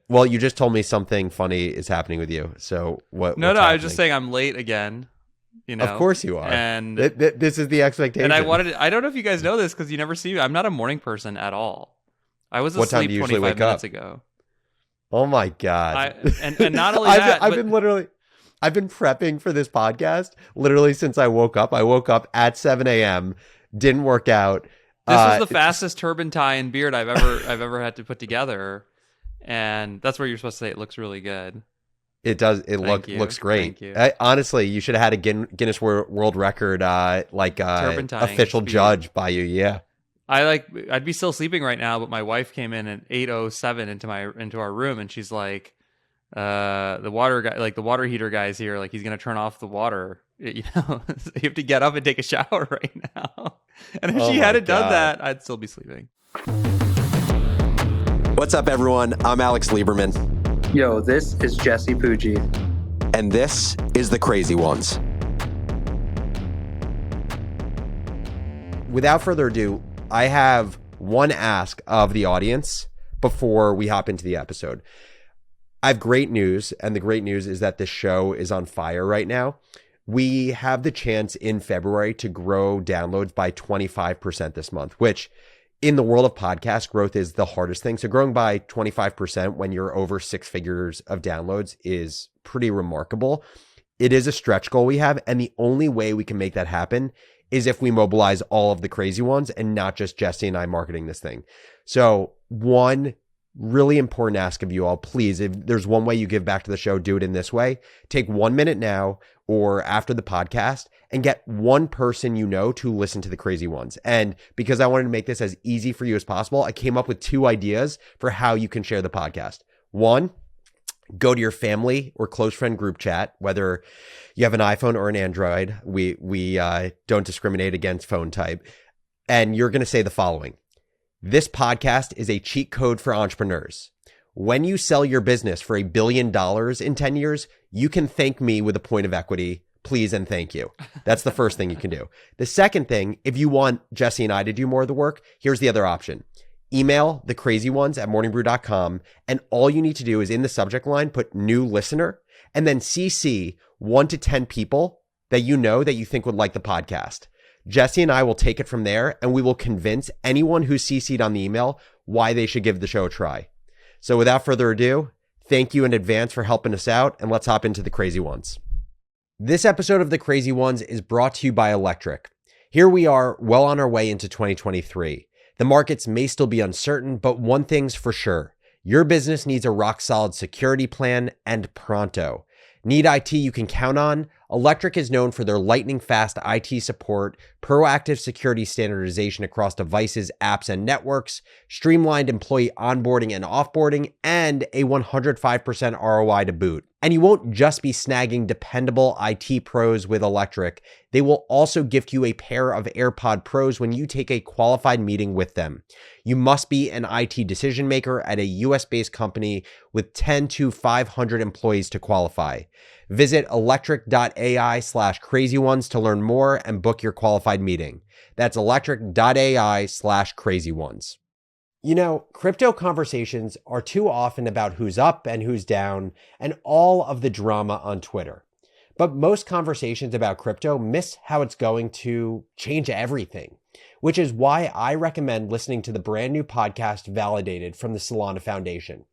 Well, you just told me something funny is happening with you. So what's I was happening? just saying I'm late again. Of course you are. And this is the expectation. And I don't know if you guys know this because you never see me. I'm not a morning person at all. I was What time asleep do you usually 25 wake minutes up? ago. Oh my God. And not only that, I've been prepping for this podcast literally since I woke up. I woke up at 7 a.m., didn't work out. This was the fastest turban tie and beard I've ever had to put together. And that's where you're supposed to say it looks really good. It does. It looks great. Thank you. Honestly, you should have had a Guinness World Record turban tying official speed. judge by you. Yeah. I'd be still sleeping right now, but my wife came in at 8:07 into our room, and she's like, the water heater guy's here, like he's gonna turn off the water. You have to get up and take a shower right now. And if she hadn't done that, I'd still be sleeping. What's up, everyone? I'm Alex Lieberman. Yo, this is Jesse Pujji. And this is The Crazy Ones. Without further ado, I have one ask of the audience before we hop into the episode. I have great news, and the great news is that this show is on fire right now. We have the chance in February to grow downloads by 25% this month, which in the world of podcast growth is the hardest thing. So growing by 25% when you're over 6 figures of downloads is pretty remarkable. It is a stretch goal we have. And the only way we can make that happen is if we mobilize all of the crazy ones and not just Jesse and I marketing this thing. So one really important ask of you all, please, if there's one way you give back to the show, do it in this way. Take 1 minute now or after the podcast and get one person you know to listen to the crazy ones. And because I wanted to make this as easy for you as possible, I came up with 2 ideas for how you can share the podcast. One, go to your family or close friend group chat, whether you have an iPhone or an Android. We don't discriminate against phone type. And you're going to say the following. This podcast is a cheat code for entrepreneurs. When you sell your business for $1 billion in 10 years, you can thank me with a point of equity. Please and thank you. That's the first thing you can do. The second thing, if you want Jesse and I to do more of the work, here's the other option. Email thecrazyones@morningbrew.com, and all you need to do is in the subject line, put new listener, and then CC 1 to 10 people that you know that you think would like the podcast. Jesse and I will take it from there, and we will convince anyone who's CC'd on the email why they should give the show a try. So without further ado, thank you in advance for helping us out, and let's hop into the crazy ones. This episode of The Crazy Ones is brought to you by Electric. Here we are, well on our way into 2023. The markets may still be uncertain, but one thing's for sure. Your business needs a rock-solid security plan, and pronto. Need IT you can count on? Electric is known for their lightning-fast IT support, proactive security standardization across devices, apps, and networks, streamlined employee onboarding and offboarding, and a 105% ROI to boot. And you won't just be snagging dependable IT pros with Electric. They will also gift you a pair of AirPod Pros when you take a qualified meeting with them. You must be an IT decision maker at a US-based company with 10 to 500 employees to qualify. Visit electric.ai/crazyones to learn more and book your qualified meeting. That's electric.ai/crazyones. You know, crypto conversations are too often about who's up and who's down and all of the drama on Twitter. But most conversations about crypto miss how it's going to change everything, which is why I recommend listening to the brand new podcast Validated from the Solana Foundation.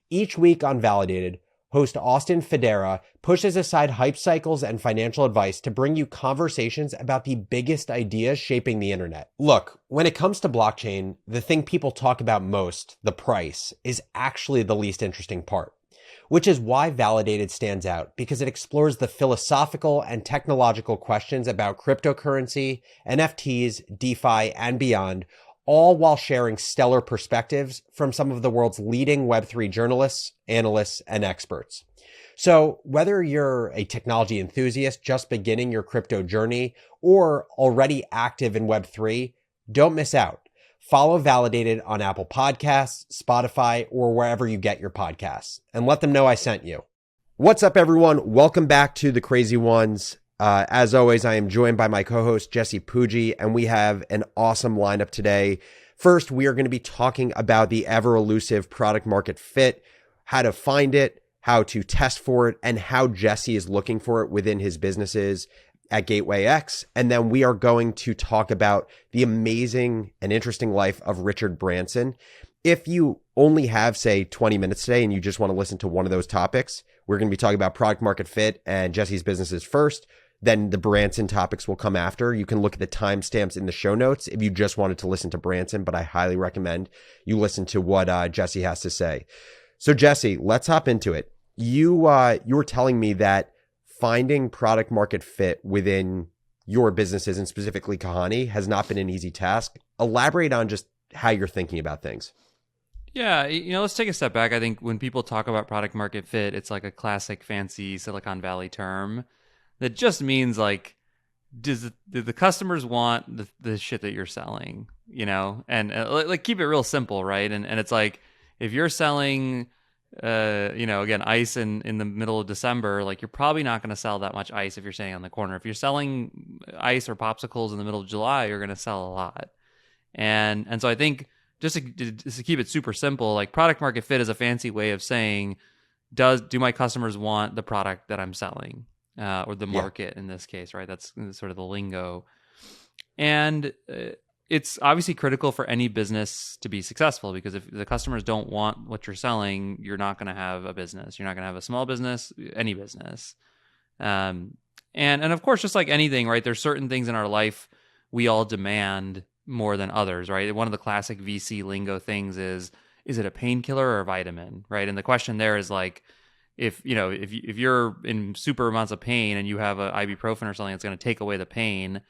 Each week on Validated, host Austin Federa pushes aside hype cycles and financial advice to bring you conversations about the biggest ideas shaping the internet. Look, when it comes to blockchain, the thing people talk about most, the price, is actually the least interesting part, which is why Validated stands out because it explores the philosophical and technological questions about cryptocurrency, NFTs, DeFi, and beyond, all while sharing stellar perspectives from some of the world's leading Web3 journalists, analysts, and experts. So whether you're a technology enthusiast just beginning your crypto journey or already active in Web3, don't miss out. Follow Validated on Apple Podcasts, Spotify, or wherever you get your podcasts, and let them know I sent you. What's up, everyone? Welcome back to The Crazy Ones. As always, I am joined by my co-host, Jesse Pujji, and we have an awesome lineup today. First, we are going to be talking about the ever-elusive product market fit. how to find it, how to test for it, and how Jesse is looking for it within his businesses at Gateway X. And then we are going to talk about the amazing and interesting life of Richard Branson. If you only have, say, 20 minutes today and you just want to listen to one of those topics, we're going to be talking about product market fit and Jesse's businesses first. Then the Branson topics will come after. You can look at the timestamps in the show notes if you just wanted to listen to Branson, but I highly recommend you listen to what Jesse has to say. So Jesse, let's hop into it. You were telling me that finding product market fit within your businesses and specifically Kahani has not been an easy task. Elaborate on just how you're thinking about things. Yeah, let's take a step back. I think when people talk about product market fit, it's like a classic fancy Silicon Valley term that just means like, do the customers want the shit that you're selling, and like keep it real simple, right? And it's like, if you're selling, again, ice in the middle of December, like you're probably not going to sell that much ice if you're standing on the corner. If you're selling ice or popsicles in the middle of July, you're going to sell a lot. And so I think just to keep it super simple, like product market fit is a fancy way of saying, do my customers want the product that I'm selling, or the market in this case, right? That's sort of the lingo. And it's obviously critical for any business to be successful, because if the customers don't want what you're selling, you're not going to have a business. You're not going to have a small business, any business. And of course, just like anything, right? There's certain things in our life we all demand more than others, right? One of the classic VC lingo things is it a painkiller or a vitamin, right? And the question there is like, if you're in super amounts of pain and you have a ibuprofen or something that's going to take away the pain,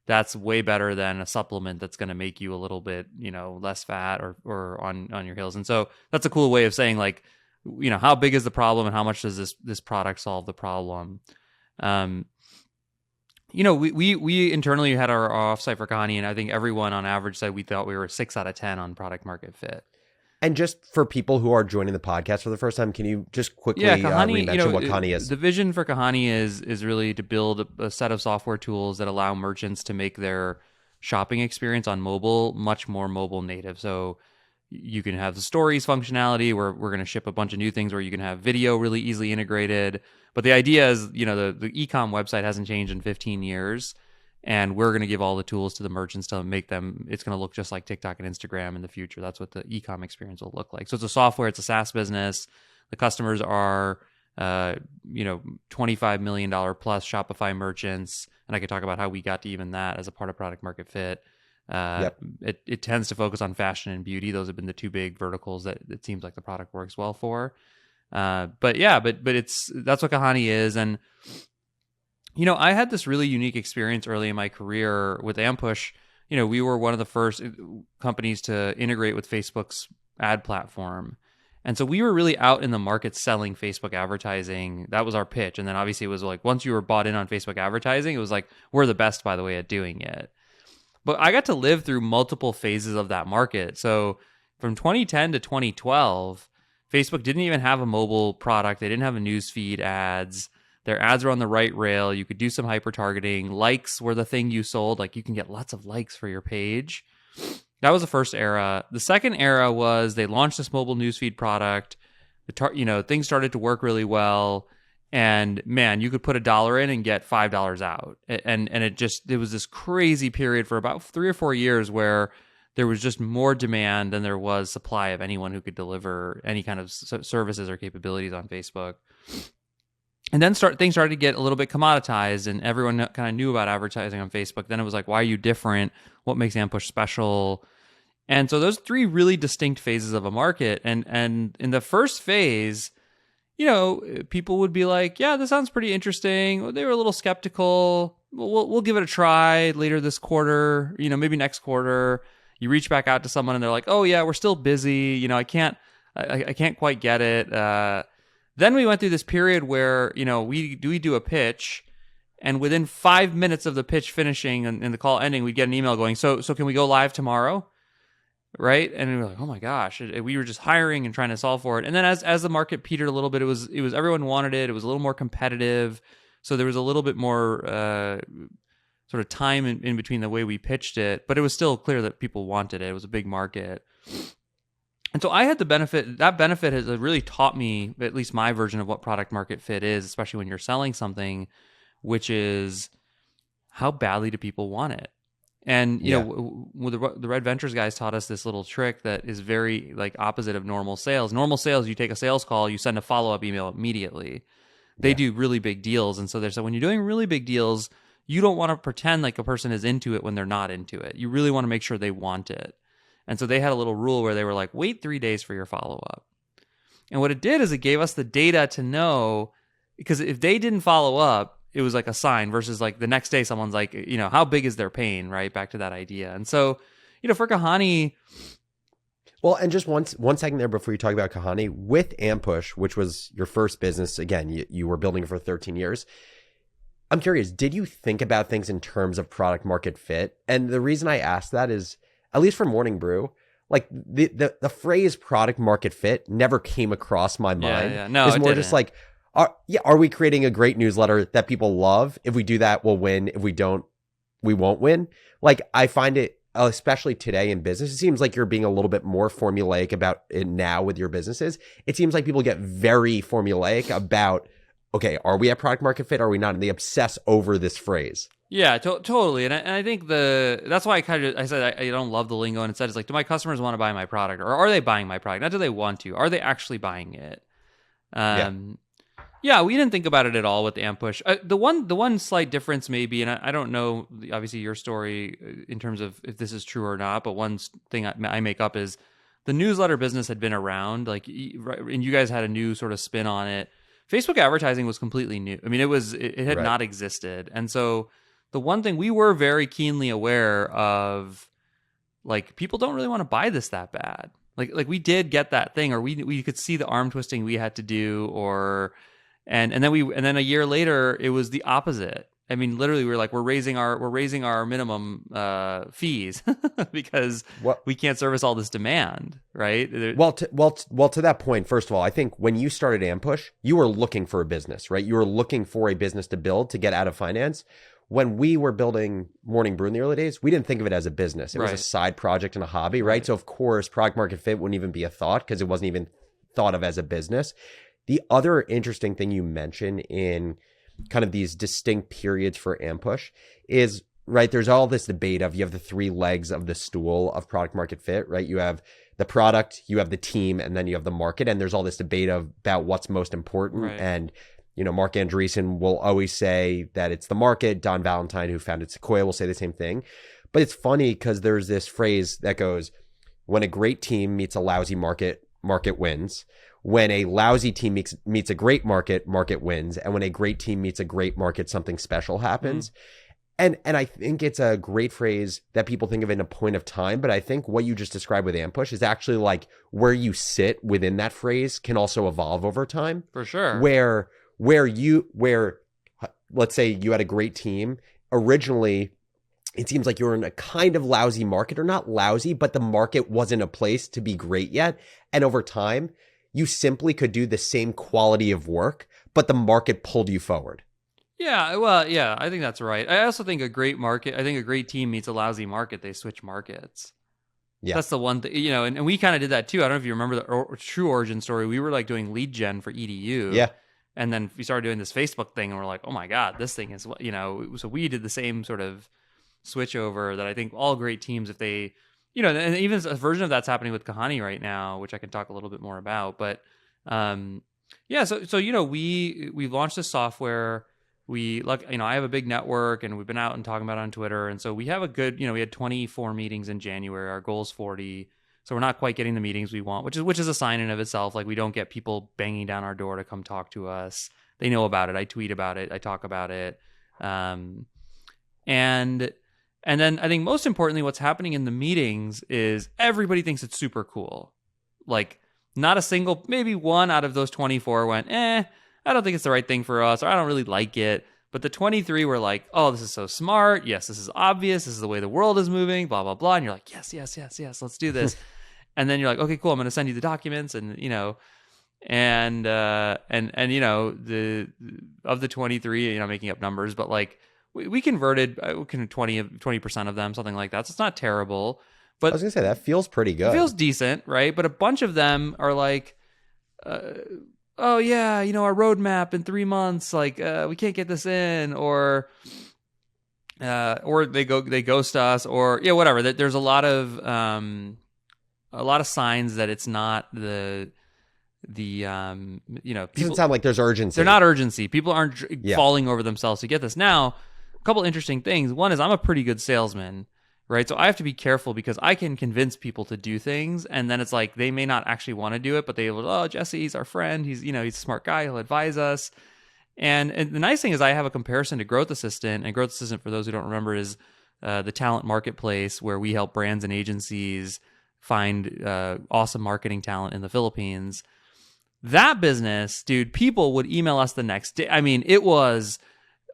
that's way better than a supplement that's going to make you a little bit, less fat or on your heels. And so that's a cool way of saying like, how big is the problem and how much does this product solve the problem? We internally had our offsite for Kahani, and I think everyone on average said we thought we were 6 out of 10 on product market fit. And just for people who are joining the podcast for the first time, can you just quickly Kahani, mention what Kahani is? The vision for Kahani is really to build a set of software tools that allow merchants to make their shopping experience on mobile much more mobile native. So you can have the stories functionality where we're going to ship a bunch of new things where you can have video really easily integrated. But the idea is, the e-com website hasn't changed in 15 years. And we're going to give all the tools to the merchants to make them, it's going to look just like TikTok and Instagram in the future. That's what the e-com experience will look like. So it's a software, it's a SaaS business. The customers are, $25 million plus Shopify merchants. And I could talk about how we got to even that as a part of product market fit. It tends to focus on fashion and beauty. Those have been the two big verticals that it seems like the product works well for. But that's what Kahani is. And, I had this really unique experience early in my career with Ampush. We were one of the first companies to integrate with Facebook's ad platform. And so we were really out in the market selling Facebook advertising. That was our pitch. And then obviously it was like, once you were bought in on Facebook advertising, it was like, we're the best, by the way, at doing it. But I got to live through multiple phases of that market. So from 2010 to 2012, Facebook didn't even have a mobile product. They didn't have a newsfeed ads. Their ads were on the right rail. You could do some hyper targeting. Likes were the thing you sold. Like you can get lots of likes for your page. That was the first era. The second era was they launched this mobile newsfeed product. Things started to work really well. And man, you could put $1 in and get $5 out. And it was this crazy period for about 3 or 4 years where there was just more demand than there was supply of anyone who could deliver any kind of services or capabilities on Facebook. And then things started to get a little bit commoditized, and everyone kind of knew about advertising on Facebook. Then it was like, why are you different? What makes Ampush special? And so those 3 really distinct phases of a market. And in the first phase, people would be like, yeah, this sounds pretty interesting. They were a little skeptical. We'll give it a try later this quarter, maybe next quarter. You reach back out to someone and they're like, oh yeah, we're still busy. I can't quite get it. Then we went through this period where, we do a pitch, and within 5 minutes of the pitch finishing and the call ending, we'd get an email going, so can we go live tomorrow? Right? And we were like, oh my gosh, we were just hiring and trying to solve for it. And then as the market petered a little bit, it was everyone wanted it. It was a little more competitive. So there was a little bit more sort of time in between the way we pitched it, but it was still clear that people wanted it. It was a big market. And so I had the benefit, that benefit has really taught me, at least my version of what product market fit is, especially when you're selling something, which is how badly do people want it? And, you know, the Red Ventures guys taught us this little trick that is very like opposite of normal sales. Normal sales, you take a sales call, you send a follow-up email immediately. They do really big deals. And so there's, so when you're doing really big deals, you don't want to pretend like a person is into it when they're not into it. You really want to make sure they want it. And so they had a little rule where they were like, wait 3 days for your follow-up. And what it did is it gave us the data to know, because if they didn't follow up, it was like a sign, versus like the next day someone's like, you know, how big is their pain, right? Back to that idea. And so, you know, for Kahani. Well, and just one second there before you talk about Kahani, with Ampush, which was your first business, again, you were building it for 13 years. I'm curious, did you think about things in terms of product market fit? And the reason I asked that is, at least for Morning Brew, like the phrase product market fit never came across my mind. Yeah. No, it's more just like, are we creating a great newsletter that people love? If we do that, we'll win. If we don't, we won't win. Like, I find it, especially today in business, it seems like you're being a little bit more formulaic about it now with your businesses. It seems like people get very formulaic about, okay, are we at product market fit? Are we not? And they obsess over this phrase. Yeah, totally. And I think that's why I said I don't love the lingo. And instead it's like, do my customers want to buy my product, or are they buying my product? Not do they want to, are they actually buying it? Yeah, we didn't think about it at all with Ampush. The one slight difference maybe, and I don't know, obviously your story in terms of if this is true or not, but one thing I make up is the newsletter business had been around, like, and you guys had a new sort of spin on it. Facebook advertising was completely new. I mean, it had not existed. And so the one thing we were very keenly aware of, like, people don't really want to buy this that bad. Like we did get that thing, or we could see the arm twisting we had to do, or and then a year later it was the opposite. I mean, literally we're raising our minimum fees because we can't service all this demand, right? Well, to that point, first of all, I think when you started Ampush, you were looking for a business, right? You were looking for a business to build to get out of finance. When we were building Morning Brew in the early days, we didn't think of it as a business. It was a side project and a hobby, right? So of course, product market fit wouldn't even be a thought because it wasn't even thought of as a business. The other interesting thing you mention in kind of these distinct periods for Ampush is, right, there's all this debate of, you have the 3 legs of the stool of product market fit, right? You have the product, you have the team, and then you have the market. And there's all this debate about what's most important. Right. And, you know, Mark Andreessen will always say that it's the market. Don Valentine, who founded Sequoia, will say the same thing. But it's funny because there's this phrase that goes, when a great team meets a lousy market, market wins. When a lousy team meets a great market, market wins. And when a great team meets a great market, something special happens. And I think it's a great phrase that people think of in a point of time. But I think what you just described with Ampush is actually like where you sit within that phrase can also evolve over time. For sure. Where let's say you had a great team. Originally, it seems like you were in a kind of lousy market, or not lousy, but the market wasn't a place to be great yet. And over time, you simply could do the same quality of work, but the market pulled you forward. Yeah, well, yeah, I think that's right. I also think a great team meets a lousy market, they switch markets. Yeah. That's the one thing, you know, and we kind of did that too. I don't know if you remember the true origin story. We were like doing lead gen for EDU. Yeah. And then we started doing this Facebook thing and we're like, oh my God, this thing is, you know, so we did the same sort of switch over that I think all great teams, if they, you know, and even a version of that's happening with Kahani right now, which I can talk a little bit more about. But yeah, so you know, we launched this software. You know, I have a big network, and we've been out and talking about it on Twitter, and so we have a good, you know, we had 24 meetings in January. Our goal is 40, so we're not quite getting the meetings we want, which is a sign in of itself. Like, we don't get people banging down our door to come talk to us. They know about it. I tweet about it. I talk about it, And then I think most importantly, what's happening in the meetings is everybody thinks it's super cool. Like, not a single, maybe one out of those 24 went, I don't think it's the right thing for us, or I don't really like it. But the 23 were like, oh, this is so smart. Yes, this is obvious. This is the way the world is moving, blah, blah, blah. And you're like, yes, let's do this. And then you're like, okay, cool. I'm going to send you the documents. And, you know, and you know, of the 23, you know, making up numbers, but like, we converted 20% of them, something like that. So it's not terrible. I But was gonna say that feels pretty good. it feels decent, right? But a bunch of them are like, oh yeah, our roadmap in 3 months, like we can't get this in, or they ghost us, or whatever. There's a lot of signs that it's not the It people. doesn't sound like there's urgency. They're not urgency. People aren't falling over themselves to get this. Now, a couple interesting things. One is I'm a pretty good salesman, right? So I have to be careful because I can convince people to do things, and then it's like they may not actually want to do it, but they will, oh, Jesse's our friend. He's a smart guy. He'll advise us. And the nice thing is I have a comparison to Growth Assistant, and Growth Assistant, for those who don't remember, is the talent marketplace where we help brands and agencies find awesome marketing talent in the Philippines. That business, dude, people would email us the next day. I mean, it was,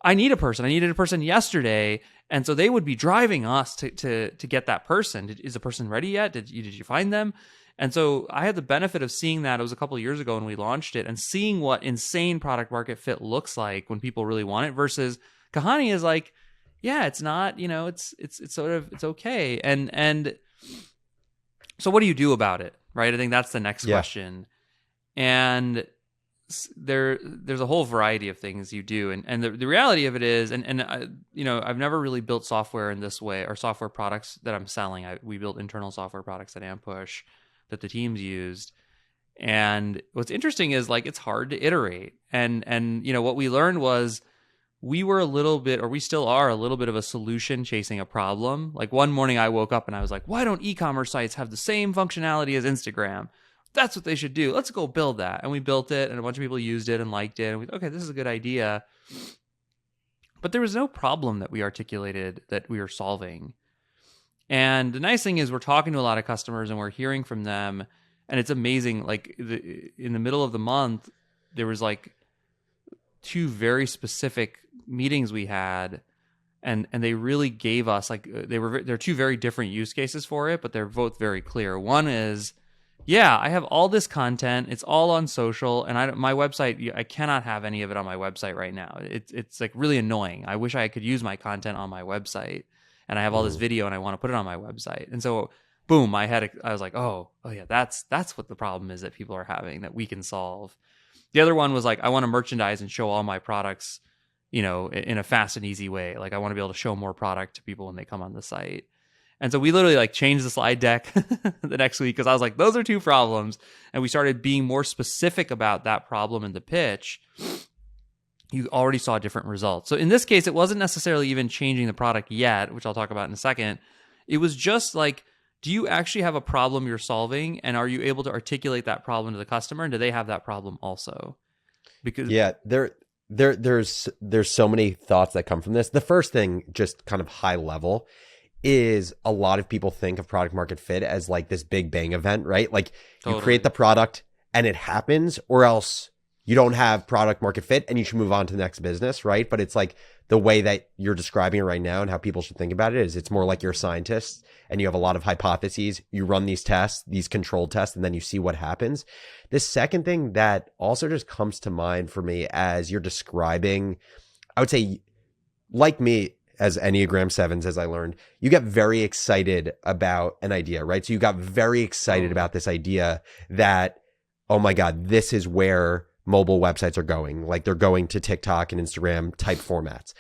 I need a person. I needed a person yesterday. And so they would be driving us to get that person. Is the person ready yet? Did you find them? And so I had the benefit of seeing that. It was a couple of years ago when we launched it, and seeing what insane product market fit looks like when people really want it versus Kahani is like, yeah, it's not, it's sort of, it's okay. And so what do you do about it? Right. I think that's the next question. And there's a whole variety of things you do. And the reality of it is, and I've never really built software in this way, or software products that I'm selling. We built internal software products at Ampush that the teams used. And what's interesting is, like, it's hard to iterate. And what we learned was we were a little bit, or we still are a little bit of a solution chasing a problem. Like one morning I woke up and I was like, why don't e-commerce sites have the same functionality as Instagram? That's what they should do. Let's go build that. And we built it, and a bunch of people used it and liked it. And we thought, okay, this is a good idea. But there was no problem that we articulated that we were solving. And the nice thing is we're talking to a lot of customers and we're hearing from them. And it's amazing. Like in the middle of the month, there was like 2 very specific meetings we had. And they really gave us, like, they're 2 very different use cases for it, but they're both very clear. One is, yeah, I have all this content. It's all on social, and my website, I cannot have any of it on my website right now. It's like really annoying. I wish I could use my content on my website, and I have all this video, and I want to put it on my website. And so, boom, I was like, oh yeah, that's what the problem is that people are having that we can solve. The other one was like, I want to merchandise and show all my products, in a fast and easy way. Like I want to be able to show more product to people when they come on the site. And so we literally like changed the slide deck the next week because I was like, those are 2 problems. And we started being more specific about that problem in the pitch. You already saw different results. So in this case, it wasn't necessarily even changing the product yet, which I'll talk about in a second. It was just like, do you actually have a problem you're solving? And are you able to articulate that problem to the customer? And do they have that problem also? Because there's so many thoughts that come from this. The first thing, just kind of high level, is a lot of people think of product market fit as like this big bang event, right? Like you create the product and it happens, or else you don't have product market fit and you should move on to the next business, right? But it's like the way that you're describing it right now and how people should think about it is it's more like you're a scientist and you have a lot of hypotheses. You run these tests, these controlled tests, and then you see what happens. The second thing that also just comes to mind for me as you're describing, I would say, like me, as Enneagram 7s, as I learned, you get very excited about an idea, right? So you got very excited about this idea that, oh my God, this is where mobile websites are going. Like they're going to TikTok and Instagram type formats.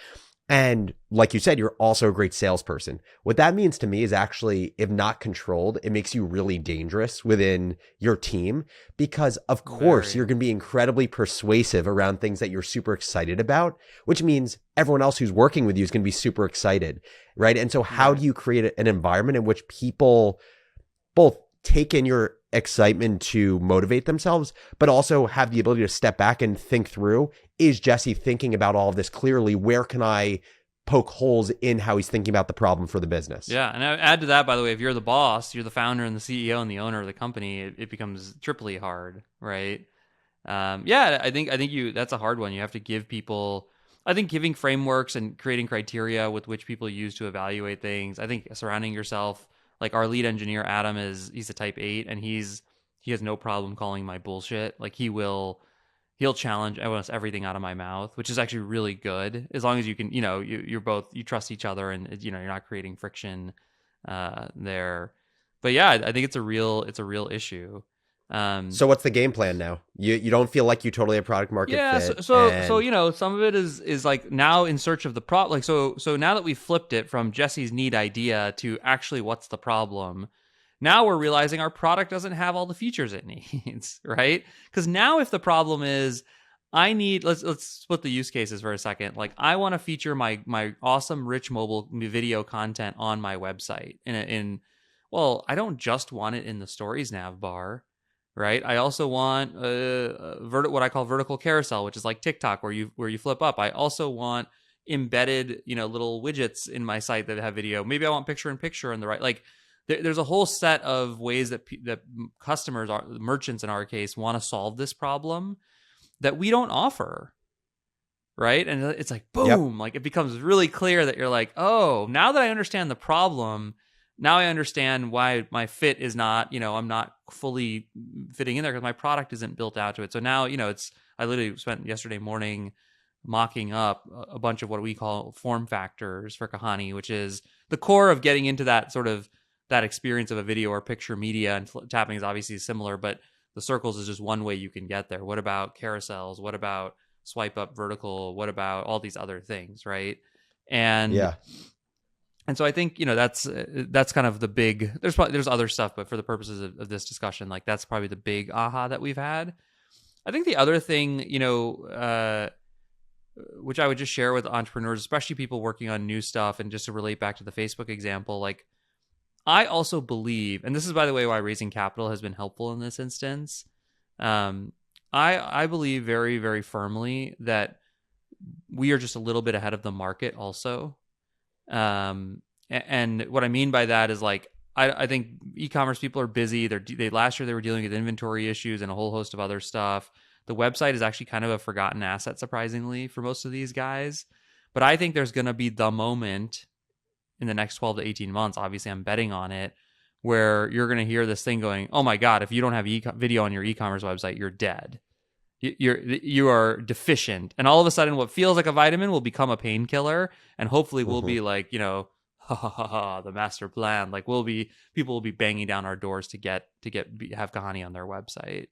And like you said, you're also a great salesperson. What that means to me is actually, if not controlled, it makes you really dangerous within your team because, of course, you're going to be incredibly persuasive around things that you're super excited about, which means everyone else who's working with you is going to be super excited, right? And so how do you create an environment in which people both take in your excitement to motivate themselves, but also have the ability to step back and think through, is Jesse thinking about all of this clearly? Where can I poke holes in how he's thinking about the problem for the business? Yeah. And I add to that, by the way, if you're the boss, you're the founder and the CEO and the owner of the company, it becomes triply hard, right? I think that's a hard one. You have to give people, I think giving frameworks and creating criteria with which people use to evaluate things. I think surrounding yourself, like our lead engineer, Adam, he's a type 8 and he has no problem calling my bullshit. Like he'll challenge almost everything out of my mouth, which is actually really good. As long as you can, you trust each other and, you're not creating friction there. but yeah, I think it's a real issue. So what's the game plan now? You don't feel like you totally have product market fit? So you know, some of it is like now in search of the problem. Like so now that we flipped it from Jesse's neat idea to actually what's the problem, now we're realizing our product doesn't have all the features it needs, right? Because now if the problem is I need, let's split the use cases for a second. Like I want to feature my awesome rich mobile video content on my website well, I don't just want it in the stories nav bar. Right. I also want what I call vertical carousel, which is like TikTok, where you flip up. I also want embedded, little widgets in my site that have video. Maybe I want picture in picture on the right. Like there's a whole set of ways that customers, merchants in our case, want to solve this problem that we don't offer. Right. And it's like, boom, like it becomes really clear that you're like, oh, now that I understand the problem, now I understand why my fit is not, I'm not fully fitting in there because my product isn't built out to it. So now, I literally spent yesterday morning mocking up a bunch of what we call form factors for Kahani, which is the core of getting into that sort of that experience of a video or picture media. And tapping is obviously similar, but the circles is just one way you can get there. What about carousels? What about swipe up vertical? What about all these other things, right? And yeah. And so I think, that's kind of the big, there's other stuff, but for the purposes of this discussion, like that's probably the big aha that we've had. I think the other thing, which I would just share with entrepreneurs, especially people working on new stuff, and just to relate back to the Facebook example, like I also believe, and this is by the way why raising capital has been helpful in this instance. I believe very, very firmly that we are just a little bit ahead of the market also. And what I mean by that is like, I think e-commerce people are busy. Last year they were dealing with inventory issues and a whole host of other stuff. The website is actually kind of a forgotten asset, surprisingly, for most of these guys. But I think there's going to be the moment in the next 12 to 18 months, obviously I'm betting on it, where you're going to hear this thing going, oh my God, if you don't have video on your e-commerce website, you're dead. You are deficient, and all of a sudden what feels like a vitamin will become a painkiller, and hopefully we'll be like, ha ha ha ha, the master plan. Like people will be banging down our doors to have Kahani on their website.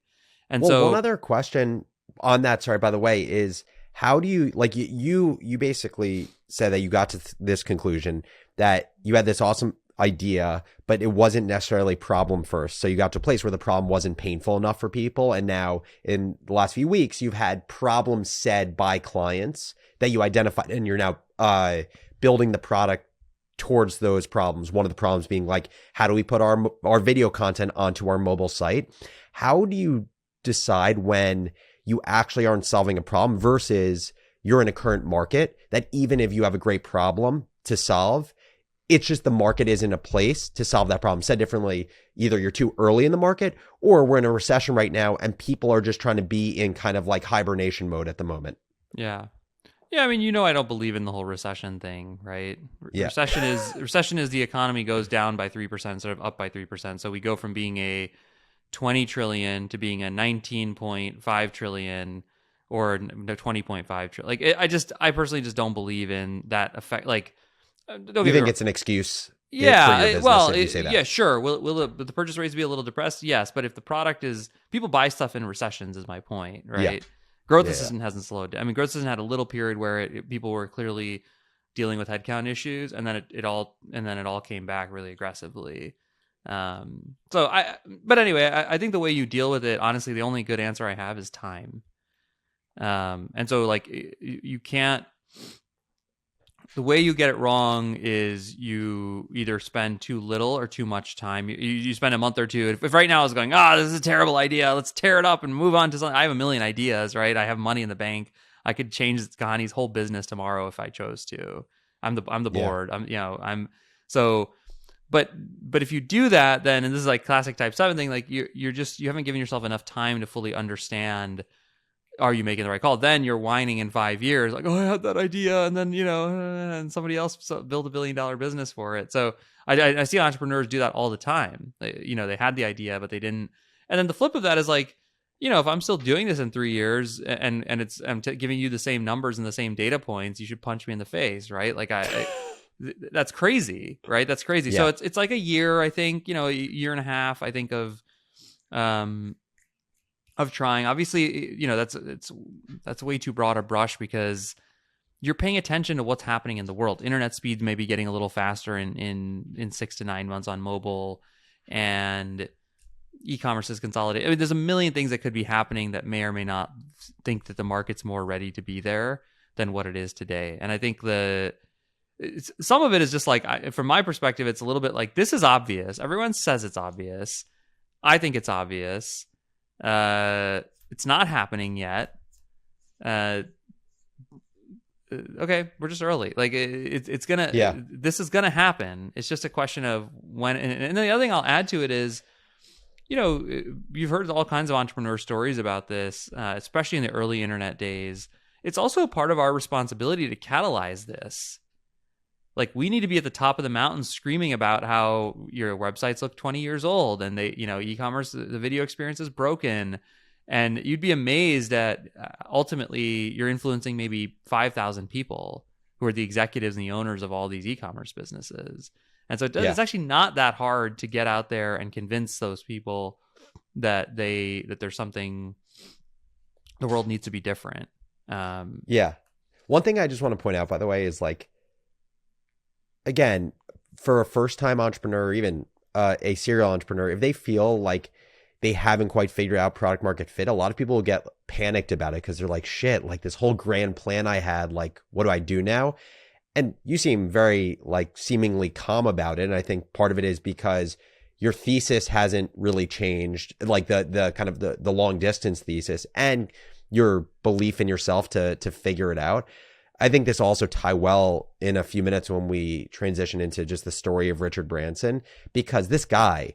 And so one other question on that, sorry, by the way, is how do you, like you basically said that you got to this conclusion that you had this awesome idea, but it wasn't necessarily problem first. So you got to a place where the problem wasn't painful enough for people. And now in the last few weeks, you've had problems said by clients that you identified, and you're now building the product towards those problems. One of the problems being like, how do we put our video content onto our mobile site? How do you decide when you actually aren't solving a problem versus you're in a current market that even if you have a great problem to solve, it's just the market isn't a place to solve that problem? Said differently, either you're too early in the market or we're in a recession right now and people are just trying to be in kind of like hibernation mode at the moment. Yeah. Yeah, I mean, I don't believe in the whole recession thing, right? Yeah. Recession is the economy goes down by 3% instead of up by 3%. So we go from being a 20 trillion to being a 19.5 trillion or 20.5 trillion. Like I personally just don't believe in that effect. Like, don't you think it's an excuse? Yeah, well, yeah, sure. Will the purchase rates be a little depressed? Yes, but if the product is, people buy stuff in recessions, is my point, right? Yeah. Growth hasn't slowed down. I mean, growth hasn't had a little period where people were clearly dealing with headcount issues, and then it all came back really aggressively. But anyway, I think the way you deal with it, honestly, the only good answer I have is time. And so like you can't. The way you get it wrong is you either spend too little or too much time. You spend a month or two. If right now I was going, this is a terrible idea, let's tear it up and move on to something. I have a million ideas, right? I have money in the bank. I could change Kahani's whole business tomorrow if I chose to. I'm the board. But if you do that, then, and this is like classic type 7 thing, like you haven't given yourself enough time to fully understand, are you making the right call? Then you're whining in 5 years, like, I had that idea, and then and somebody else built $1 billion business for it. So I see entrepreneurs do that all the time. They had the idea, but they didn't. And then the flip of that is like, if I'm still doing this in 3 years, and I'm giving you the same numbers and the same data points, you should punch me in the face, right? Like that's crazy, right? That's crazy. Yeah. So it's like a year, I think, a year and a half, I think, of trying. Obviously, that's way too broad a brush because you're paying attention to what's happening in the world. Internet speeds may be getting a little faster in 6 to 9 months on mobile, and e-commerce is consolidated. I mean, there's a million things that could be happening that may or may not think that the market's more ready to be there than what it is today. And I think some of it is just like, from my perspective, it's a little bit like, this is obvious. Everyone says it's obvious. I think it's obvious. It's not happening yet. Okay, we're just early. Like it's gonna. Yeah. This is gonna happen. It's just a question of when. And then the other thing I'll add to it is, you've heard all kinds of entrepreneur stories about this, especially in the early internet days. It's also part of our responsibility to catalyze this. Like, we need to be at the top of the mountain screaming about how your websites look 20 years old and they, e-commerce, the video experience is broken. And you'd be amazed at ultimately you're influencing maybe 5,000 people who are the executives and the owners of all these e-commerce businesses. And so it's actually not that hard to get out there and convince those people that there's something, the world needs to be different. Yeah. One thing I just want to point out, by the way, is like, again, for a first-time entrepreneur, even a serial entrepreneur, if they feel like they haven't quite figured out product market fit, a lot of people will get panicked about it because they're like, shit, like this whole grand plan I had, like, what do I do now? And you seem very like seemingly calm about it. And I think part of it is because your thesis hasn't really changed, like the kind of the long distance thesis and your belief in yourself to figure it out. I think this also tie well in a few minutes when we transition into just the story of Richard Branson, because this guy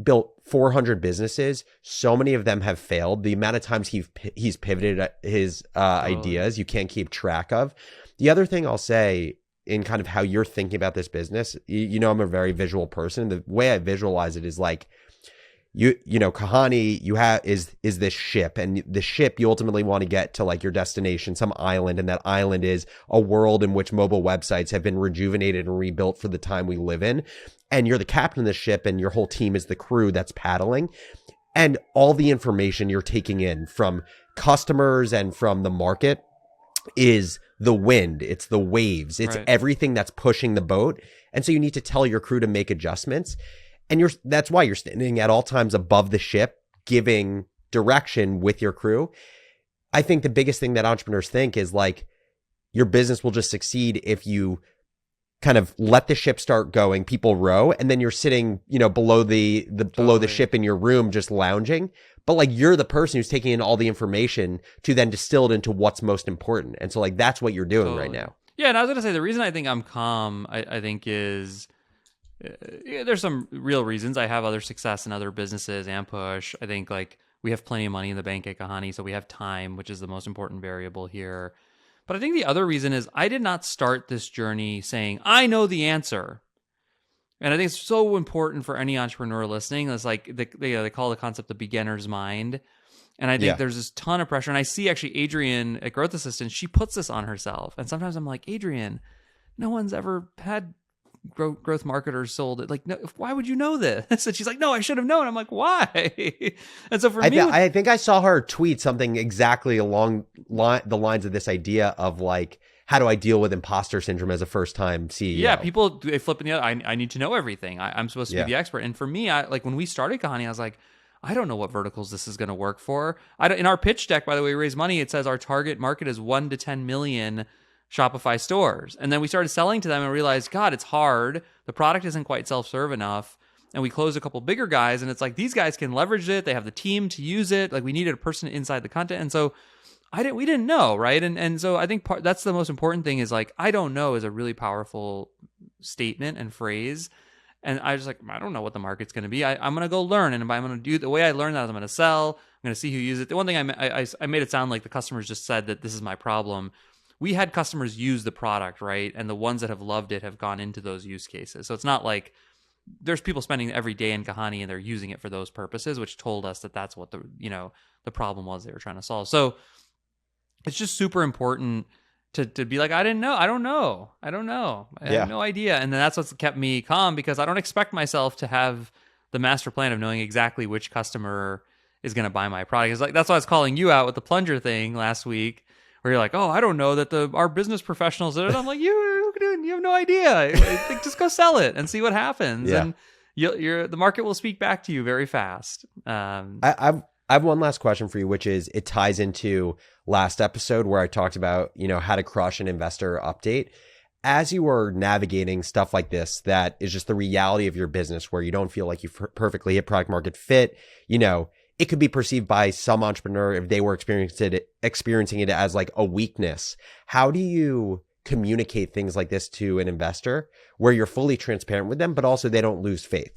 built 400 businesses. So many of them have failed. The amount of times he's pivoted his ideas, you can't keep track of. The other thing I'll say in kind of how you're thinking about this business, I'm a very visual person. The way I visualize it is like, Kahani is this ship, and the ship, you ultimately want to get to like your destination, some island, and that island is a world in which mobile websites have been rejuvenated and rebuilt for the time we live in. And you're the captain of the ship, and your whole team is the crew that's paddling. And all the information you're taking in from customers and from the market is the wind, it's the waves, it's everything that's pushing the boat. And so you need to tell your crew to make adjustments. And that's why you're standing at all times above the ship, giving direction with your crew. I think the biggest thing that entrepreneurs think is like, your business will just succeed if you kind of let the ship start going, people row, and then you're sitting, below below the ship in your room, just lounging. But like, you're the person who's taking in all the information to then distill it into what's most important. And so like, that's what you're doing right now. Yeah. And I was going to say, the reason I think I'm calm, I think is, there's some real reasons. I have other success in other businesses and push. I think like we have plenty of money in the bank at Kahani, so we have time, which is the most important variable here. But I think the other reason is I did not start this journey saying, I know the answer. And I think it's so important for any entrepreneur listening. It's like they call the concept the beginner's mind. And I think there's this ton of pressure. And I see actually Adrienne at Growth Assistant, she puts this on herself. And sometimes I'm like, Adrienne, no one's ever had growth marketers sold it. Like, no, why would you know this? And she's like, no, I should have known. I'm like, why? And so for me, I think I saw her tweet something exactly along the lines of this idea of like, how do I deal with imposter syndrome as a first-time CEO? Yeah, people, they flip in the other. I need to know everything. I'm supposed to be the expert. And for me, when we started Kahani, I was like, I don't know what verticals this is going to work for. In our pitch deck, by the way, we raise money. It says our target market is 1 to 10 million Shopify stores. And then we started selling to them and realized, God, it's hard. The product isn't quite self-serve enough. And we closed a couple bigger guys, and it's like, these guys can leverage it. They have the team to use it. Like, we needed a person inside the content. And so we didn't know, right? And so I think that's the most important thing is like, I don't know is a really powerful statement and phrase. And I was like, I don't know what the market's going to be. I'm going to go learn. And I'm going to do the way I learn that is I'm going to sell. I'm going to see who uses it. The one thing I made it sound like the customers just said that this is my problem. We had customers use the product, right? And the ones that have loved it have gone into those use cases. So it's not like there's people spending every day in Kahani and they're using it for those purposes, which told us that that's what the problem was they were trying to solve. So it's just super important to be like, I don't know. I have no idea. And then that's what's kept me calm, because I don't expect myself to have the master plan of knowing exactly which customer is going to buy my product. It's like, that's why I was calling you out with the plunger thing last week, where you're like, oh, I don't know that our business professionals did it. I'm like, you have no idea. Just go sell it and see what happens. Yeah. And the market will speak back to you very fast. I have one last question for you, which is, it ties into last episode where I talked about, how to crush an investor update. As you are navigating stuff like this, that is just the reality of your business, where you don't feel like you perfectly hit product market fit, it could be perceived by some entrepreneur, if they were experiencing it as like a weakness. How do you communicate things like this to an investor where you're fully transparent with them, but also they don't lose faith?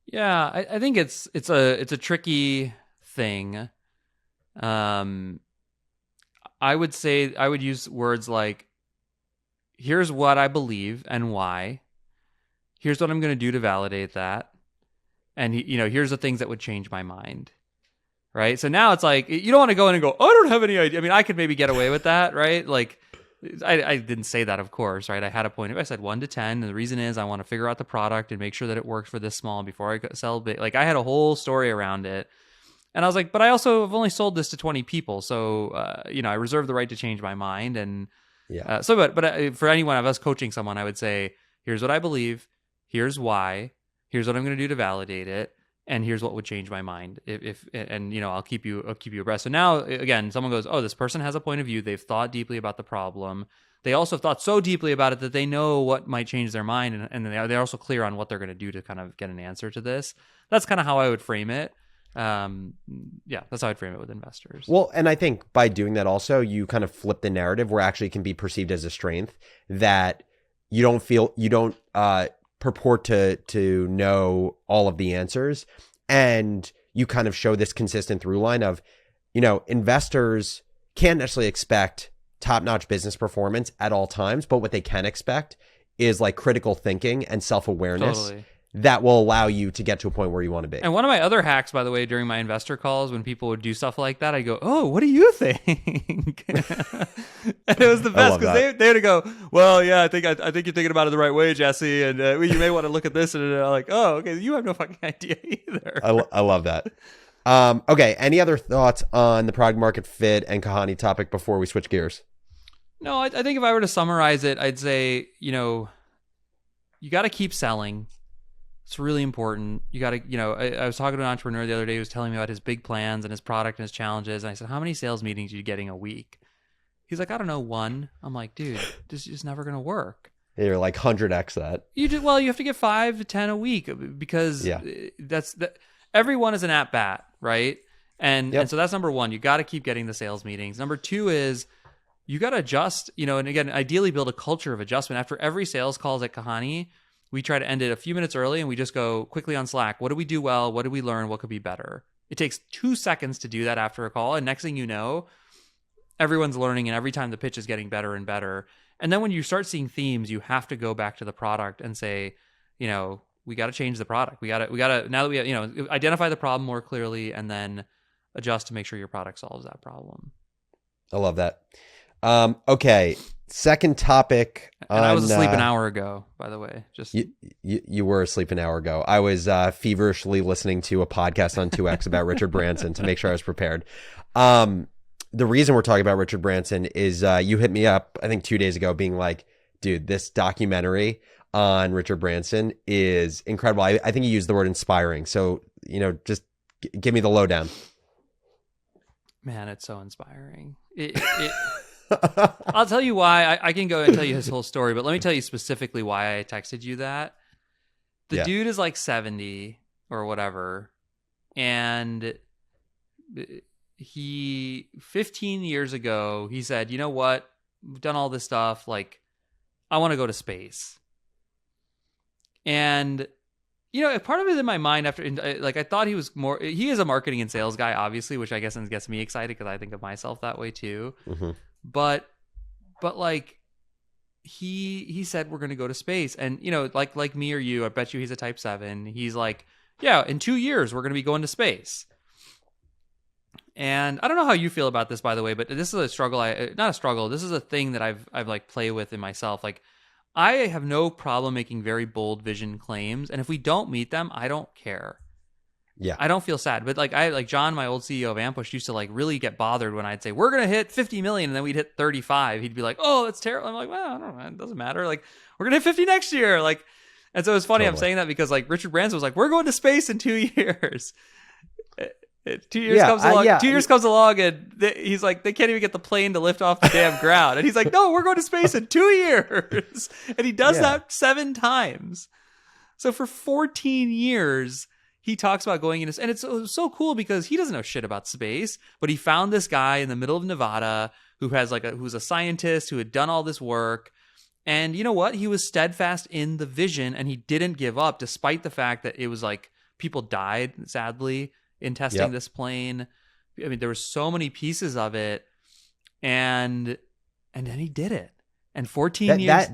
Yeah, I think it's a tricky thing. I would say I would use words like, here's what I believe and why. Here's what I'm going to do to validate that. And here's the things that would change my mind. Right? So now it's like, you don't want to go in and go, I don't have any idea. I mean, I could maybe get away with that, right? Like, I didn't say that, of course, right? I had a point. I said 1 to 10, and the reason is I want to figure out the product and make sure that it works for this small before I sell big. Like, I had a whole story around it, and I was like, but I also have only sold this to 20 people, so I reserve the right to change my mind. And but for anyone of us coaching someone, I would say, here's what I believe, here's why, here's what I'm going to do to validate it, and here's what would change my mind I'll keep you abreast. So now, again, someone goes, oh, this person has a point of view. They've thought deeply about the problem. They also thought so deeply about it that they know what might change their mind, and they're also clear on what they're going to do to kind of get an answer to this. That's kind of how I would frame it. That's how I'd frame it with investors. Well, and I think by doing that also, you kind of flip the narrative where actually it can be perceived as a strength, that you don't purport to know all of the answers, and you kind of show this consistent through line of, investors can't necessarily expect top-notch business performance at all times, but what they can expect is like critical thinking and self-awareness. Totally. That will allow you to get to a point where you want to be. And one of my other hacks, by the way, during my investor calls, when people would do stuff like that, I'd go, oh, what do you think? And it was the best, because they would go, well, yeah, I think you're thinking about it the right way, Jesse, and you may want to look at this. And I'm like, oh, okay, you have no fucking idea either. I love that. Okay, any other thoughts on the product market fit and Kahani topic before we switch gears? No, I think if I were to summarize it, I'd say, you got to keep selling. It's really important. You got to, I was talking to an entrepreneur the other day who was telling me about his big plans and his product and his challenges. And I said, how many sales meetings are you getting a week? He's like, I don't know, 1. I'm like, dude, this is never going to work. You're like 100x that. You have to get 5 to 10 a week, because everyone is an at bat, right? And so that's number 1. You got to keep getting the sales meetings. Number 2 is you got to adjust, and again, ideally build a culture of adjustment. After every sales calls at Kahani, we try to end it a few minutes early, and we just go quickly on Slack. What do we do well? What did we learn? What could be better? It takes 2 seconds to do that after a call. And next thing you know, everyone's learning, and every time the pitch is getting better and better. And then when you start seeing themes, you have to go back to the product and say, we got to change the product. We got to, now that we have, identify the problem more clearly, and then adjust to make sure your product solves that problem. I love that. Okay. Second topic. And I was asleep an hour ago, by the way. Just you were asleep an hour ago. I was feverishly listening to a podcast on 2X about Richard Branson to make sure I was prepared. The reason we're talking about Richard Branson is you hit me up, I think 2 days ago, being like, dude, this documentary on Richard Branson is incredible. I think you used the word inspiring. So, just give me the lowdown. Man, it's so inspiring. I'll tell you why. I can go and tell you his whole story, but let me tell you specifically why I texted you that. The dude is like 70 or whatever, and 15 years ago, he said, you know what? We've done all this stuff. Like, I want to go to space. And, part of it in my mind after, I thought he was more, he is a marketing and sales guy, obviously, which I guess gets me excited because I think of myself that way too. Mm-hmm. But like, he said, we're going to go to space. And, like me or you, I bet you he's a type 7. He's like, yeah, in 2 years, we're going to be going to space. And I don't know how you feel about this, by the way, but this is a struggle. Not a struggle. This is a thing that I've like play with in myself. Like, I have no problem making very bold vision claims, and if we don't meet them, I don't care. Yeah. I don't feel sad. But like John, my old CEO of Ampush, used to like really get bothered when I'd say we're gonna hit 50 million, and then we'd hit 35. He'd be like, "Oh, that's terrible." I'm like, "Well, I don't know. It doesn't matter. Like, we're gonna hit 50 next year." Like, and so it's funny. I'm saying that because like Richard Branson was like, "We're going to space in 2 years." 2 years comes along. 2 years comes along, and he's like, they can't even get the plane to lift off the damn ground. And he's like, "No, we're going to space in 2 years." And he does that 7 times. So for 14 years, he talks about going into, and it's so cool because he doesn't know shit about space, but he found this guy in the middle of Nevada who who's a scientist who had done all this work. And you know what? He was steadfast in the vision, and he didn't give up despite the fact that it was like people died, sadly, in testing this plane. I mean, there were so many pieces of it, and then he did it. And 14 years.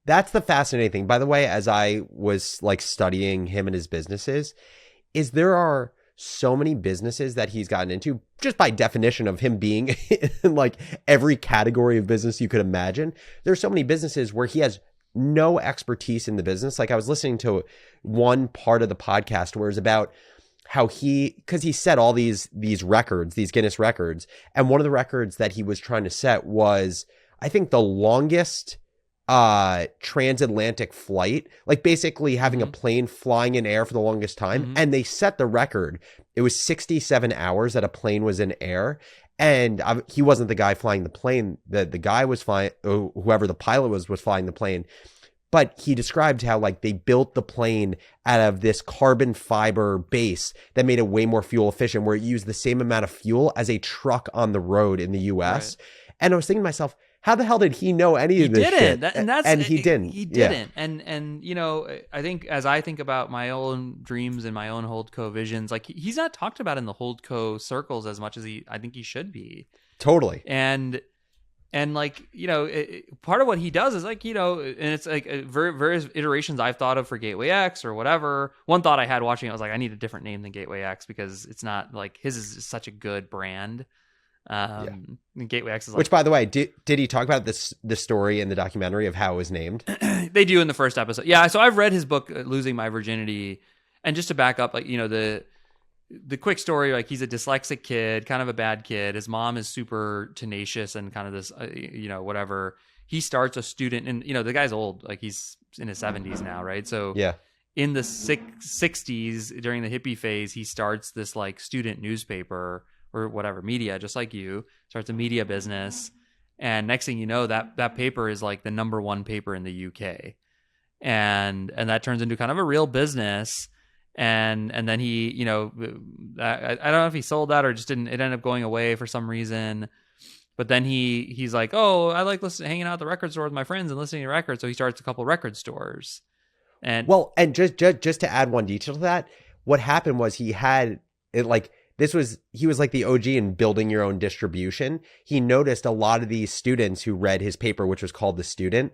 That's the fascinating thing. By the way, as I was like studying him and his businesses, is there are so many businesses that he's gotten into just by definition of him being in like every category of business you could imagine. There's so many businesses where he has no expertise in the business. Like I was listening to one part of the podcast where it was about how because he set all these records, these Guinness records. And one of the records that he was trying to set was, I think, the longest transatlantic flight, like basically having a plane flying in air for the longest time. And they set the record. It was 67 hours that a plane was in air. And he wasn't the guy flying the plane. The guy was flying, whoever the pilot was flying the plane. But he described how like they built the plane out of this carbon fiber base that made it way more fuel efficient, where it used the same amount of fuel as a truck on the road in the US. Right. And I was thinking to myself, how the hell did he know any of this shit? And he didn't. He didn't. And you know, I think as I think about my own dreams and my own Holdco visions, like he's not talked about in the Holdco circles as much as I think he should be. Totally. And like, you know, part of what he does is like, you know, and it's like various iterations I've thought of for Gateway X or whatever. One thought I had watching it, I was like, I need a different name than Gateway X because it's not like his is such a good brand. Gateway X is like, which, by the way, did he talk about the story in the documentary of how it was named? They do in the first episode. Yeah. So I've read his book, Losing My Virginity. And just to back up, like, you know, the quick story, like he's a dyslexic kid, kind of a bad kid. His mom is super tenacious and kind of this, you know, whatever. He starts a student, and you know, the guy's old, like he's in his 70s now, right? So yeah, in the 60s during the hippie phase, he starts this like student newspaper or whatever, media, just like you, starts a media business. And next thing you know, that paper is like the #1 paper in the UK. And that turns into kind of a real business. And then he, you know, I don't know if he sold that or just didn't. It ended up going away for some reason. But then he's like, oh, I like hanging out at the record store with my friends and listening to records. So he starts a couple record stores. And just to add one detail to that, what happened was he had it like he was like the OG in building your own distribution. He noticed a lot of these students who read his paper, which was called The Student,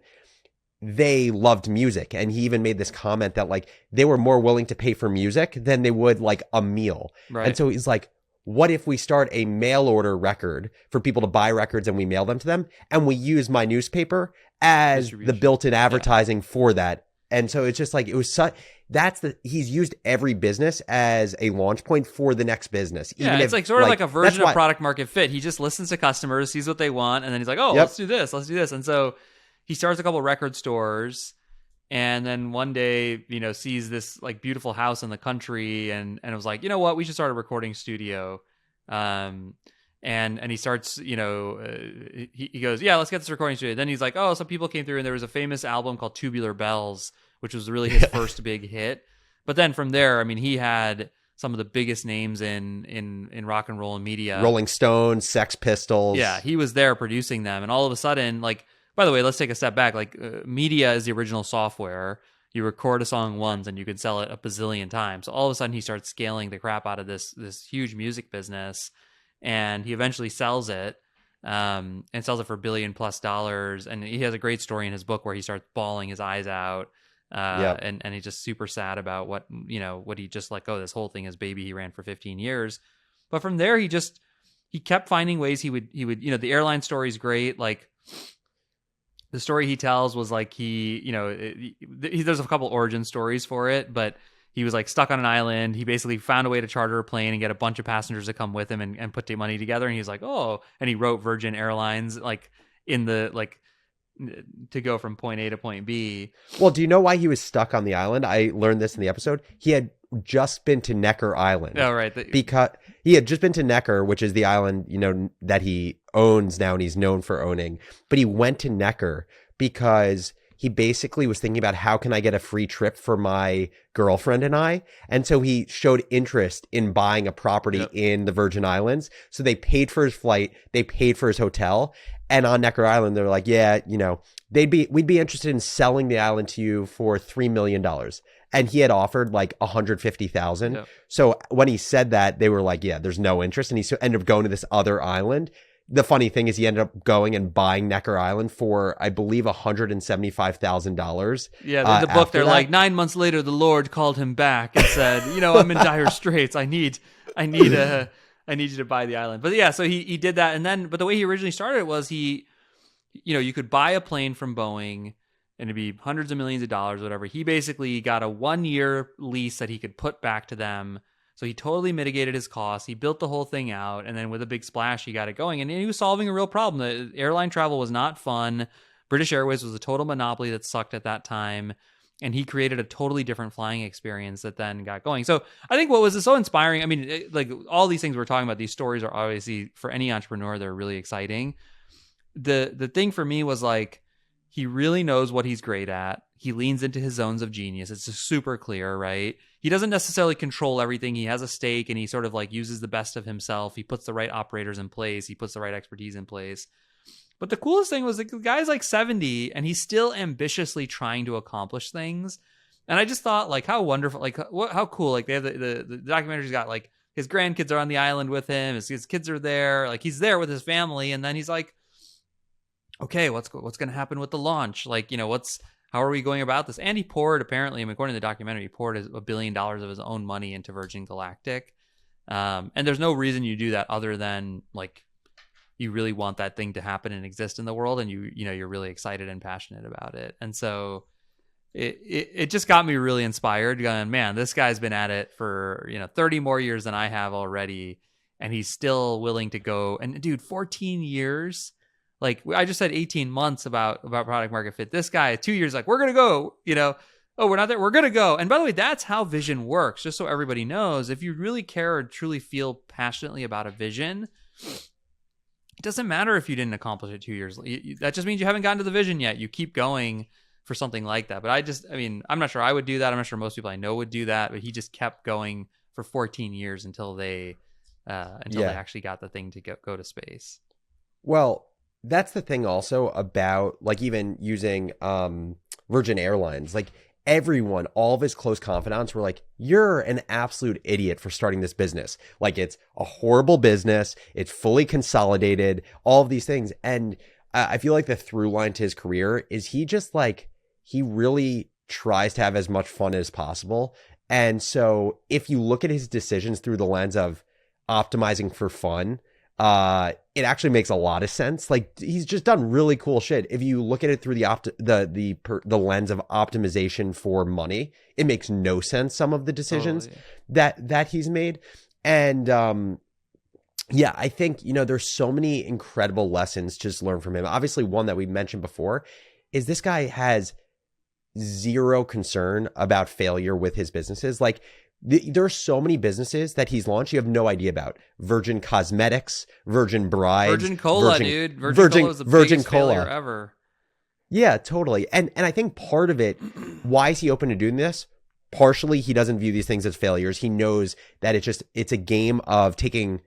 they loved music. And he even made this comment that like they were more willing to pay for music than they would like a meal. Right. And so he's like, what if we start a mail order record for people to buy records and we mail them to them, and we use my newspaper as the built-in advertising for that? And so it's just like, it was he's used every business as a launch point for the next business. Yeah, it's like sort of like a version of product market fit. He just listens to customers, sees what they want, and then he's like, oh, let's do this. And so he starts a couple record stores, and then one day, you know, sees this like beautiful house in the country, and it was like, you know what, we should start a recording studio. And he starts, you know, he goes, yeah, let's get this recording studio. Then he's like, oh, some people came through, and there was a famous album called Tubular Bells, which was really his first big hit. But then from there, I mean, he had some of the biggest names in rock and roll and media. Rolling Stones, Sex Pistols. Yeah, he was there producing them. And all of a sudden, like, by the way, let's take a step back. Like, media is the original software. You record a song once and you can sell it a bazillion times. So all of a sudden he starts scaling the crap out of this huge music business, and he eventually sells it, and sells it for $1 billion+. And he has a great story in his book where he starts bawling his eyes out. And he's just super sad about what he just let go. This whole thing, his baby he ran for 15 years. But from there, he kept finding ways he would, the airline story is great. Like the story he tells was like there's a couple origin stories for it, but he was like stuck on an island. He basically found a way to charter a plane and get a bunch of passengers to come with him and put the money together. And he's like, and he wrote Virgin Airlines like in the like to go from point A to point B. Well, do you know why he was stuck on the island? I learned this in the episode. He had just been to Necker Island. Oh, right. Because he had just been to Necker, which is the island, that he owns now and he's known for owning. But he went to Necker because he basically was thinking about how can I get a free trip for my girlfriend and I. And so he showed interest in buying a property in the Virgin Islands. So they paid for his flight. They paid for his hotel. And on Necker Island, they're like, yeah, we'd be interested in selling the island to you for $3 million. And he had offered like $150,000. Yep. So when he said that, they were like, yeah, there's no interest. And he ended up going to this other island. The funny thing is he ended up going and buying Necker Island for, I believe, $175,000. Yeah, in the book, they're like, 9 months later, the Lord called him back and said, I'm in dire straits. I need you to buy the island. But yeah, so he did that. And then, but the way he originally started it was you could buy a plane from Boeing and it'd be hundreds of millions of dollars, whatever. He basically got a 1-year lease that he could put back to them. So he totally mitigated his costs. He built the whole thing out. And then with a big splash, he got it going. And he was solving a real problem. The airline travel was not fun. British Airways was a total monopoly that sucked at that time. And he created a totally different flying experience that then got going. So I think what was so inspiring, I mean, like all these things we're talking about, these stories are obviously, for any entrepreneur, they're really exciting. The thing for me was like, he really knows what he's great at. He leans into his zones of genius. It's just super clear, right? He doesn't necessarily control everything. He has a stake and he sort of like uses the best of himself. He puts the right operators in place. He puts the right expertise in place. But the coolest thing was the guy's like 70 and he's still ambitiously trying to accomplish things. And I just thought like how wonderful, like how cool. Like they have the documentary's got like his grandkids are on the island with him. His kids are there. Like he's there with his family. And then he's like, okay, what's going to happen with the launch? Like, how are we going about this? And he poured, apparently, according to the documentary, he poured $1 billion of his own money into Virgin Galactic. And there's no reason you do that other than like you really want that thing to happen and exist in the world, and you're really excited and passionate about it. And so it just got me really inspired. Going, man, this guy's been at it for 30 more years than I have already, and he's still willing to go. And dude, 14 years. Like I just said 18 months about product market fit. This guy, 2 years, like, we're going to go, oh, we're not there. We're going to go. And by the way, that's how vision works. Just so everybody knows, if you really care or truly feel passionately about a vision, it doesn't matter if you didn't accomplish it 2 years. That just means you haven't gotten to the vision yet. You keep going for something like that. But I'm not sure I would do that. I'm not sure most people I know would do that, but he just kept going for 14 years until they actually got the thing to go to space. Well, that's the thing also about like even using Virgin Airlines. Like everyone, all of his close confidants were like, you're an absolute idiot for starting this business. Like it's a horrible business. It's fully consolidated, all of these things. And I feel like the through line to his career is he really tries to have as much fun as possible. And so if you look at his decisions through the lens of optimizing for fun, it actually makes a lot of sense. Like he's just done really cool shit. If you look at it through the lens of optimization for money, it makes no sense. Some of the decisions that he's made. And, I think, there's so many incredible lessons to just learn from him. Obviously, one that we mentioned before is this guy has zero concern about failure with his businesses. Like, there are so many businesses that he's launched you have no idea about. Virgin Cosmetics, Virgin Brides, Virgin Cola, dude. Virgin Cola was the biggest failure ever. Yeah, totally. And I think part of it, why is he open to doing this? Partially, he doesn't view these things as failures. He knows that it's a game of taking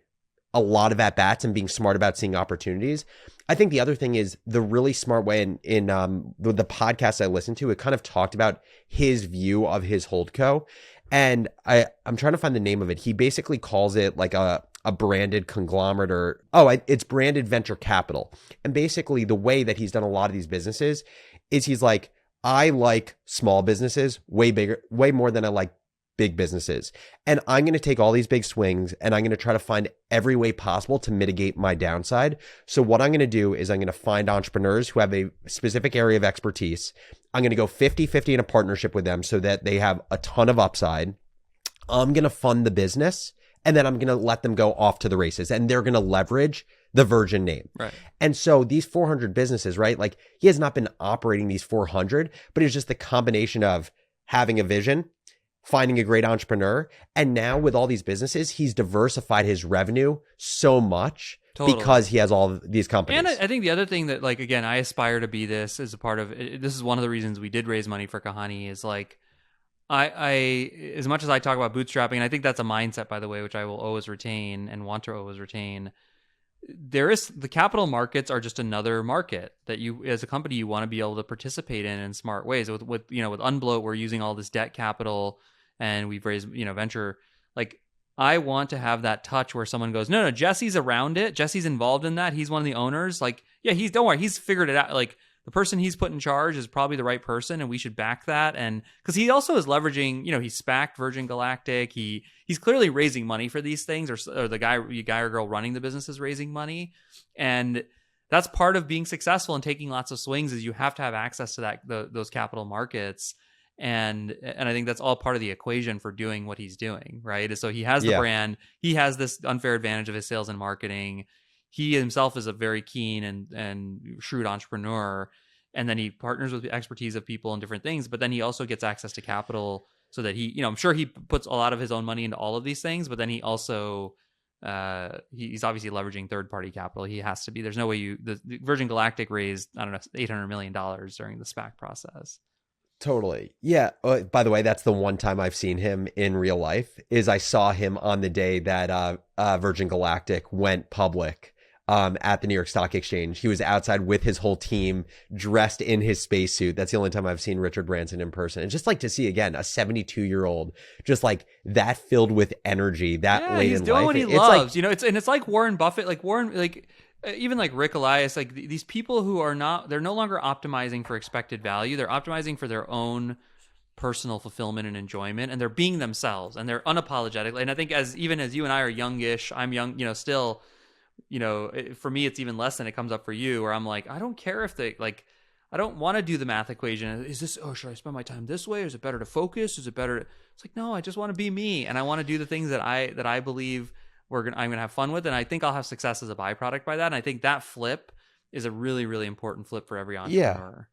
a lot of at-bats and being smart about seeing opportunities. I think the other thing is the really smart way in the podcast I listened to, it kind of talked about his view of his holdco. And I'm trying to find the name of it. He basically calls it like a branded conglomerate it's branded venture capital. And basically the way that he's done a lot of these businesses is he's like, I like small businesses way more than I like big businesses. And I'm going to take all these big swings and I'm going to try to find every way possible to mitigate my downside. So what I'm going to do is I'm going to find entrepreneurs who have a specific area of expertise. I'm going to go 50-50 in a partnership with them so that they have a ton of upside. I'm going to fund the business and then I'm going to let them go off to the races and they're going to leverage the Virgin name. Right. And so these 400 businesses, right? Like he has not been operating these 400, but it's just the combination of having a vision, finding a great entrepreneur. And now with all these businesses, he's diversified his revenue so much because he has all these companies. And I think the other thing that, like, again, I aspire to be this as a part of it. This is one of the reasons we did raise money for Kahani is like, I as much as I talk about bootstrapping, and I think that's a mindset, by the way, which I will always retain and want to always retain. There is the capital markets are just another market that you, as a company, you want to be able to participate in smart ways. With with Unbloat, we're using all this debt capital, and we've raised venture. Like I want to have that touch where someone goes, no, Jesse's around it. Jesse's involved in that. He's one of the owners. Like, yeah, don't worry, he's figured it out. Like the person he's put in charge is probably the right person, and we should back that. And because he also is leveraging, he's SPAC'd Virgin Galactic. He's clearly raising money for these things, or the guy or girl running the business is raising money. And that's part of being successful and taking lots of swings is you have to have access to those capital markets. And I think that's all part of the equation for doing what he's doing, right? So he has the brand, he has this unfair advantage of his sales and marketing. He himself is a very keen and shrewd entrepreneur. And then he partners with the expertise of people in different things, but then he also gets access to capital so that he, I'm sure he puts a lot of his own money into all of these things, but then he also, he's obviously leveraging third-party capital. He has to be. There's no way the Virgin Galactic raised, I don't know, $800 million during the SPAC process. Totally. Yeah. By the way, that's the one time I've seen him in real life is I saw him on the day that Virgin Galactic went public at the New York Stock Exchange. He was outside with his whole team dressed in his spacesuit. That's the only time I've seen Richard Branson in person. And just like to see again, a 72-year-old just like that filled with energy that late he's in doing life. what he loves. It's like Warren Buffett, even like Rick Elias, like these people who they're no longer optimizing for expected value. They're optimizing for their own personal fulfillment and enjoyment, and they're being themselves and they're unapologetic. And I think even as you and I are youngish, I'm young, still, for me, it's even less than it comes up for you where I'm like, I don't care if I don't want to do the math equation. Is this, should I spend my time this way? Is it better to focus? Is it better? It's like, no, I just want to be me. And I want to do the things that I believe I'm going to have fun with. And I think I'll have success as a byproduct by that. And I think that flip is a really, really important flip for every entrepreneur.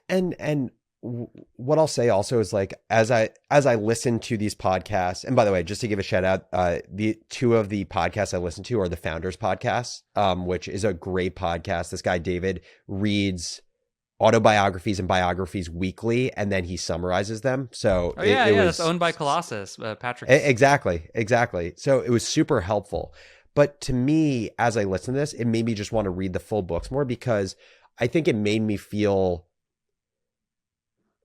Yeah. And what I'll say also is like, as I listen to these podcasts, and by the way, just to give a shout out, the two of the podcasts I listen to are the Founders Podcast, which is a great podcast. This guy, David, reads autobiographies and biographies weekly, and then he summarizes them. So that's owned by Colossus, Patrick. Exactly. So it was super helpful. But to me, as I listen to this, it made me just want to read the full books more because I think it made me feel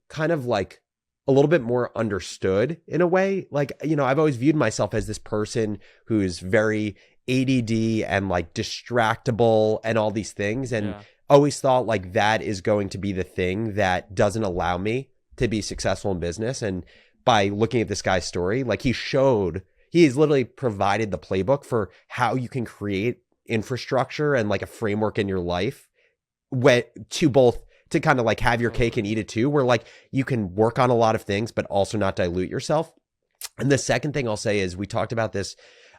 kind of like a little bit more understood in a way. Like, I've always viewed myself as this person who's very ADD and like distractible and all these things. And always thought like that is going to be the thing that doesn't allow me to be successful in business. And by looking at this guy's story, like he has literally provided the playbook for how you can create infrastructure and like a framework in your life to kind of like have your cake and eat it too, where like you can work on a lot of things, but also not dilute yourself. And the second thing I'll say is we talked about this,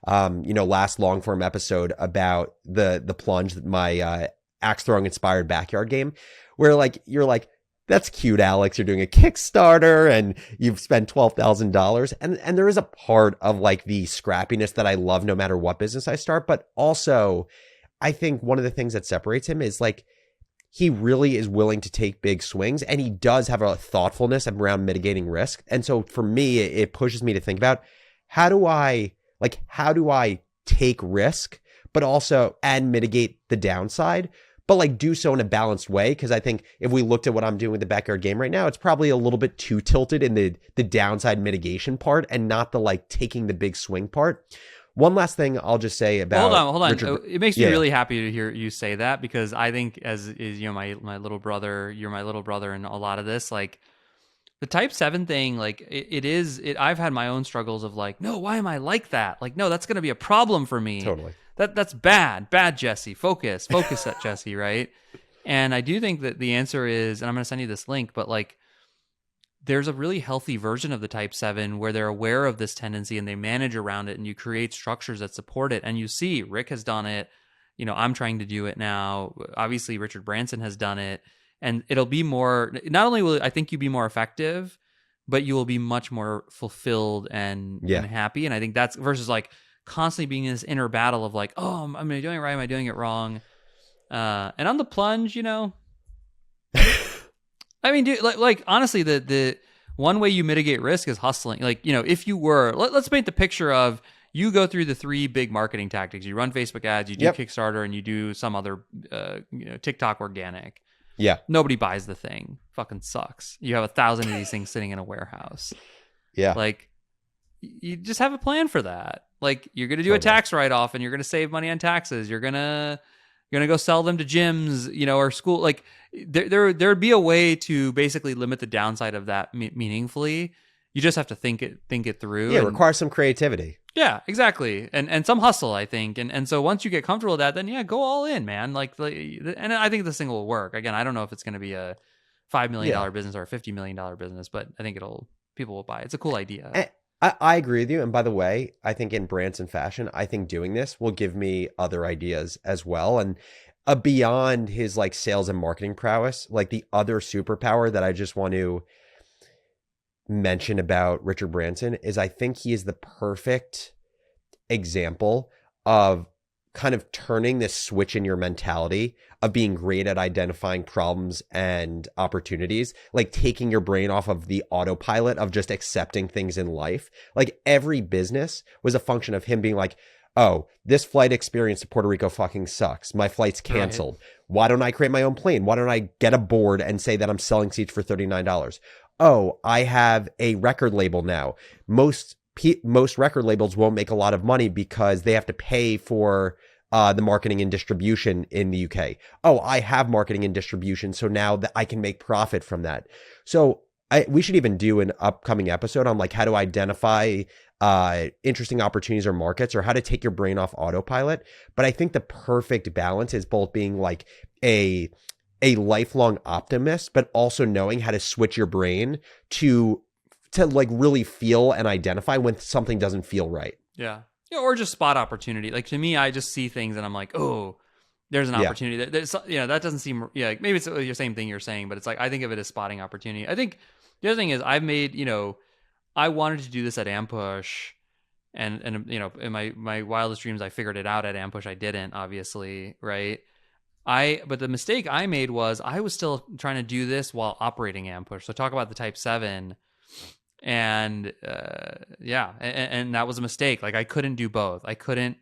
last long form episode about the plunge, my axe throwing inspired backyard game, where like, you're like, that's cute, Alex. You're doing a Kickstarter and you've spent $12,000. And there is a part of like the scrappiness that I love no matter what business I start. But also I think one of the things that separates him is like, he really is willing to take big swings and he does have a thoughtfulness around mitigating risk. And so for me, it pushes me to think about how do I take risk, but also and mitigate the downside, but like do so in a balanced way. Cause I think if we looked at what I'm doing with the backyard game right now, it's probably a little bit too tilted in the downside mitigation part and not the like taking the big swing part. One last thing I'll just say about hold on. Richard, it makes me really happy to hear you say that because I think as is my little brother, you're my little brother in a lot of this. Like The type 7 thing, like I've had my own struggles of like, no, why am I like that? Like, no, that's going to be a problem for me. Totally. That's bad, Jesse. Focus at Jesse, right? And I do think that the answer is, and I'm going to send you this link, but like, there's a really healthy version of the type 7 where they're aware of this tendency and they manage around it, and you create structures that support it. And you see Rick has done it. I'm trying to do it now. Obviously, Richard Branson has done it. And it'll be more, not only will I think you be more effective, but you will be much more fulfilled and happy. And I think that's versus like constantly being in this inner battle of like, oh, am I doing it right? Am I doing it wrong? And on the plunge, I mean, dude, like honestly, the one way you mitigate risk is hustling. Like, if you were, let's paint the picture of you go through the 3 big marketing tactics. You run Facebook ads, you do Kickstarter, and you do some other, TikTok organic. Yeah. Nobody buys the thing. Fucking sucks. You have 1,000 of these things sitting in a warehouse. Yeah. Like, you just have a plan for that. Like, you're going to do a tax write-off and you're going to save money on taxes. You're going to go sell them to gyms, or school. Like, there'd be a way to basically limit the downside of that meaningfully. You just have to think it through. Yeah, it requires some creativity. Yeah, exactly. And some hustle, I think. And so once you get comfortable with that, then go all in, man. And I think this thing will work. Again, I don't know if it's going to be a $5 million business or a $50 million business, but I think people will buy it. It's a cool idea. I agree with you. And by the way, I think in Branson fashion, I think doing this will give me other ideas as well. And beyond his like sales and marketing prowess, like the other superpower that I just want to mention about Richard Branson is I think he is the perfect example of kind of turning this switch in your mentality of being great at identifying problems and opportunities, like taking your brain off of the autopilot of just accepting things in life. Like every business was a function of him being like, oh, this flight experience to Puerto Rico fucking sucks. My flight's canceled. Right. Why don't I create my own plane? Why don't I get a board and say that I'm selling seats for $39? Oh, I have a record label now. Most record labels won't make a lot of money because they have to pay for the marketing and distribution in the UK. Oh, I have marketing and distribution, so now that I can make profit from that. So we should even do an upcoming episode on like how to identify interesting opportunities or markets, or how to take your brain off autopilot. But I think the perfect balance is both being like a lifelong optimist, but also knowing how to switch your brain to like really feel and identify when something doesn't feel right. Yeah. Or just spot opportunity. Like to me, I just see things and I'm like, oh, there's an opportunity. That doesn't seem, like maybe it's the same thing you're saying, but it's like, I think of it as spotting opportunity. I think the other thing is I've made, I wanted to do this at Ampush, and in my wildest dreams, I figured it out at Ampush. I didn't, obviously, right? But the mistake I made was I was still trying to do this while operating Ampush. So talk about the Type 7, and and that was a mistake. Like I couldn't do both. I couldn't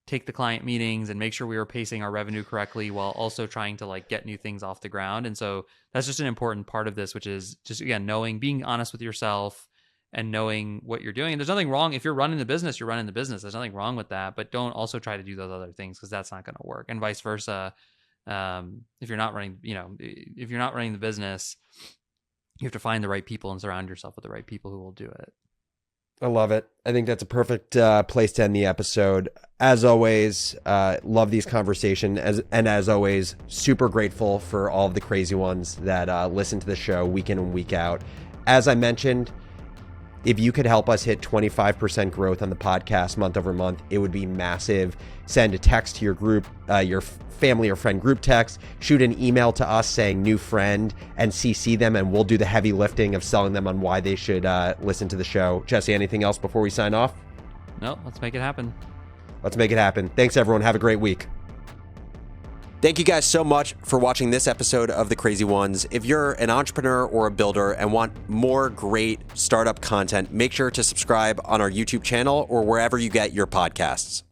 take the client meetings and make sure we were pacing our revenue correctly while also trying to like get new things off the ground. And so that's just an important part of this, which is just, again, being honest with yourself and knowing what you're doing. And there's nothing wrong. If you're running the business, you're running the business. There's nothing wrong with that, but don't also try to do those other things because that's not going to work. And vice versa. If you're not running, if you're not running the business, you have to find the right people and surround yourself with the right people who will do it. I love it. I think that's a perfect place to end the episode. As always, love these conversations. As always, super grateful for all of the crazy ones that listen to the show week in and week out. As I mentioned, if you could help us hit 25% growth on the podcast month over month, it would be massive. Send a text to your group, your family or friend group text, shoot an email to us saying new friend and CC them, and we'll do the heavy lifting of selling them on why they should listen to the show. Jesse, anything else before we sign off? No, let's make it happen. Let's make it happen. Thanks, everyone. Have a great week. Thank you guys so much for watching this episode of The Crazy Ones. If you're an entrepreneur or a builder and want more great startup content, make sure to subscribe on our YouTube channel or wherever you get your podcasts.